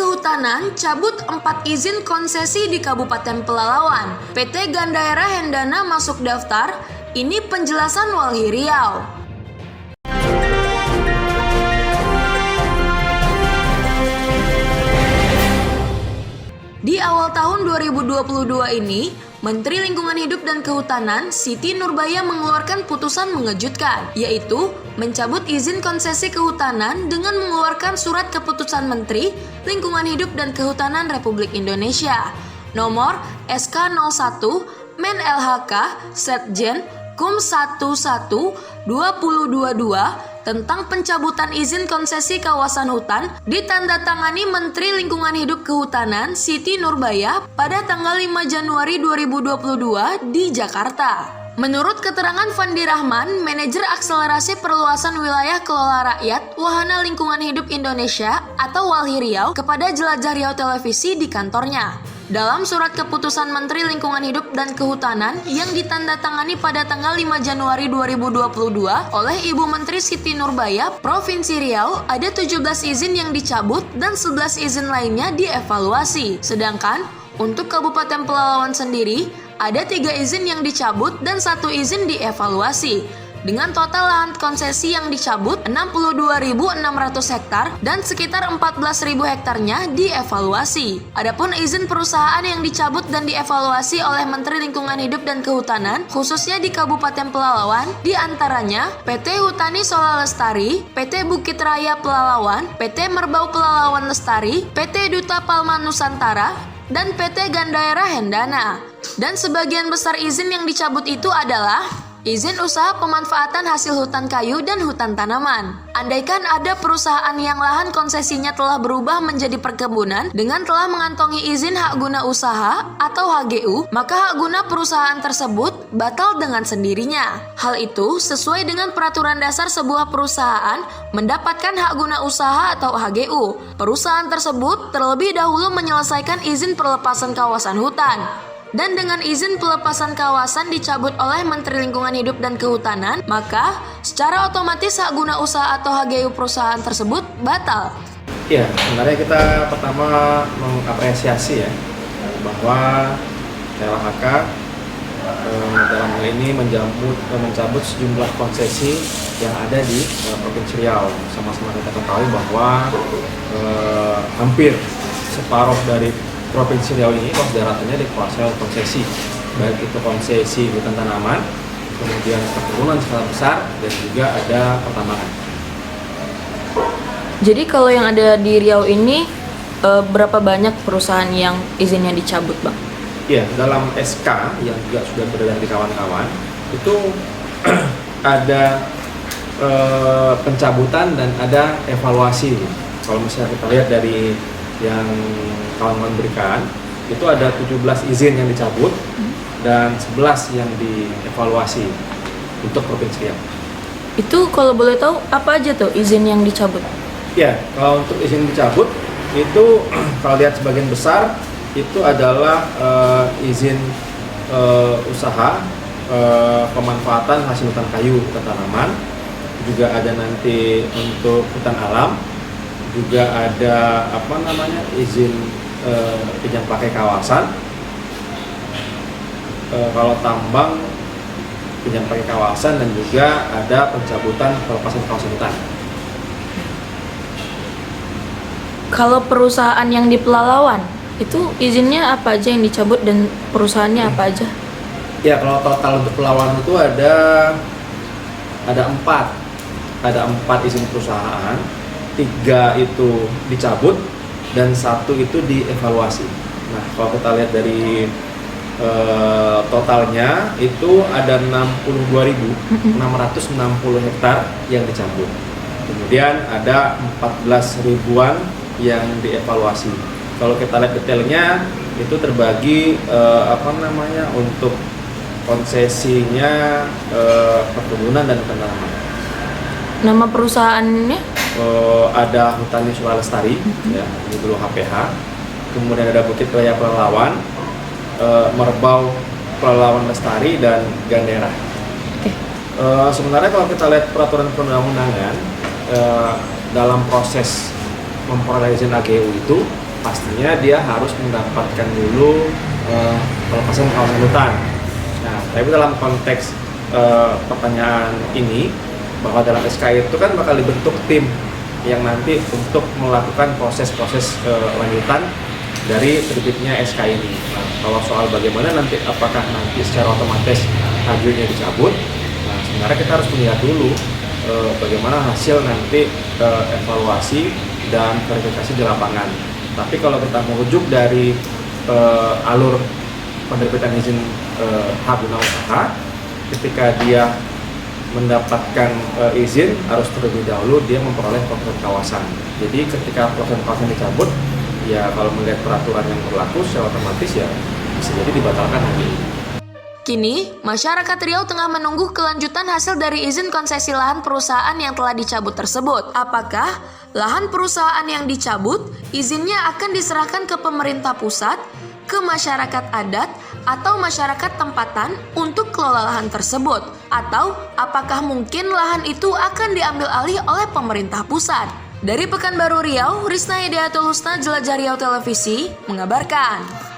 Kehutanan cabut 4 izin konsesi di Kabupaten Pelalawan. PT Gandaera Hendana masuk daftar. Ini penjelasan Walhi Riau. Di awal tahun 2022 ini, Menteri Lingkungan Hidup dan Kehutanan Siti Nurbaya mengeluarkan putusan mengejutkan, yaitu mencabut izin konsesi kehutanan dengan mengeluarkan surat keputusan Menteri Lingkungan Hidup dan Kehutanan Republik Indonesia nomor SK01 Men LHK Setjen Kum 11 2022 tentang pencabutan izin konsesi kawasan hutan ditandatangani Menteri Lingkungan Hidup Kehutanan Siti Nurbaya pada tanggal 5 Januari 2022 di Jakarta. Menurut keterangan Fandi Rahman, Manajer Akselerasi Perluasan Wilayah Kelola Rakyat Wahana Lingkungan Hidup Indonesia atau Walhi Riau kepada Jelajah Riau Televisi di kantornya. Dalam surat keputusan Menteri Lingkungan Hidup dan Kehutanan yang ditandatangani pada tanggal 5 Januari 2022 oleh Ibu Menteri Siti Nurbaya, Provinsi Riau ada 17 izin yang dicabut dan 11 izin lainnya dievaluasi. Sedangkan untuk Kabupaten Pelalawan sendiri ada 3 izin yang dicabut dan 1 izin dievaluasi. Dengan total lahan konsesi yang dicabut 62.600 hektar dan sekitar 14.000 hektarnya dievaluasi. Adapun izin perusahaan yang dicabut dan dievaluasi oleh Menteri Lingkungan Hidup dan Kehutanan khususnya di Kabupaten Pelalawan diantaranya PT Hutani Sola Lestari, PT Bukit Raya Pelalawan, PT Merbau Pelalawan Lestari, PT Duta Palma Nusantara, dan PT Gandaera Hendana. Dan sebagian besar izin yang dicabut itu adalah izin usaha pemanfaatan hasil hutan kayu dan hutan tanaman. Andaikan ada perusahaan yang lahan konsesinya telah berubah menjadi perkebunan dengan telah mengantongi izin hak guna usaha atau HGU, maka hak guna perusahaan tersebut batal dengan sendirinya. Hal itu sesuai dengan peraturan dasar sebuah perusahaan mendapatkan hak guna usaha atau HGU. Perusahaan tersebut terlebih dahulu menyelesaikan izin perlepasan kawasan hutan. Dan dengan izin pelepasan kawasan dicabut oleh Menteri Lingkungan Hidup dan Kehutanan, maka secara otomatis hak guna usaha atau HGU perusahaan tersebut batal. Ya, sebenarnya kita pertama mengapresiasi ya bahwa LHK dalam hal ini mencabut sejumlah konsesi yang ada di Provinsi Riau. Sama-sama kita ketahui bahwa hampir separuh dari Provinsi Riau ini luas daratannya dikuasai oleh konsesi, baik itu konsesi hutan tanaman, kemudian perkebunan skala besar, dan juga ada pertambangan. Jadi kalau yang ada di Riau ini berapa banyak perusahaan yang izinnya dicabut, Bang? Iya, dalam SK yang juga sudah beredar di kawan-kawan itu ada pencabutan dan ada evaluasi. Kalau misalnya kita lihat dari yang kawan-kawan berikan, itu ada 17 izin yang dicabut dan 11 yang dievaluasi untuk Provinsi Riau. Itu kalau boleh tahu apa aja tuh izin yang dicabut? Ya, kalau untuk izin dicabut itu kalau lihat sebagian besar itu adalah izin usaha pemanfaatan hasil hutan kayu, hutan tanaman, juga ada nanti untuk hutan alam, juga ada izin pinjam pakai kawasan. Kalau tambang pinjam pakai kawasan, dan juga ada pencabutan pelepasan kawasan hutan. Kalau perusahaan yang di Pelalawan itu izinnya apa aja yang dicabut dan perusahaannya apa aja? Ya, kalau total untuk Pelalawan itu ada 4 izin perusahaan, 3 itu dicabut dan 1 itu dievaluasi. Nah, kalau kita lihat dari totalnya itu ada 62.660 hektar yang dicabut. Kemudian ada 14 ribuan yang dievaluasi. Kalau kita lihat detailnya itu terbagi untuk konsesinya perkebunan dan tanaman. Nama perusahaannya? Ada Hutani Sola Lestari, ya, ini dulu HPH. Kemudian ada Bukit Raya Pelalawan, Merbau Pelalawan Lestari, dan Gandaera. Okay. Sebenarnya kalau kita lihat peraturan perundang-undangan dalam proses memperoleh izin HGU itu pastinya dia harus mendapatkan dulu pelepasan kawasan hutan. Nah, tapi dalam konteks pertanyaan ini, bahwa dalam SK itu kan bakal dibentuk tim yang nanti untuk melakukan proses-proses lanjutan dari terbitnya SK ini. Nah, kalau soal bagaimana nanti, apakah nanti secara otomatis ajunya dicabut, nah sebenarnya kita harus melihat dulu bagaimana hasil nanti evaluasi dan verifikasi di lapangan. Tapi kalau kita merujuk dari alur penerbitan izin hak guna usaha, ketika dia mendapatkan izin harus terlebih dahulu dia memperoleh proses kawasan. Jadi ketika proses kawasan dicabut, ya kalau melihat peraturan yang berlaku secara otomatis ya bisa jadi dibatalkan hari ini. Kini, masyarakat Riau tengah menunggu kelanjutan hasil dari izin konsesi lahan perusahaan yang telah dicabut tersebut. Apakah lahan perusahaan yang dicabut, izinnya akan diserahkan ke pemerintah pusat, ke masyarakat adat, atau masyarakat tempatan untuk kelola lahan tersebut? Atau apakah mungkin lahan itu akan diambil alih oleh pemerintah pusat? Dari Pekanbaru Riau, Risna Hidayatul Husna, Jelajah Riau Televisi, mengabarkan.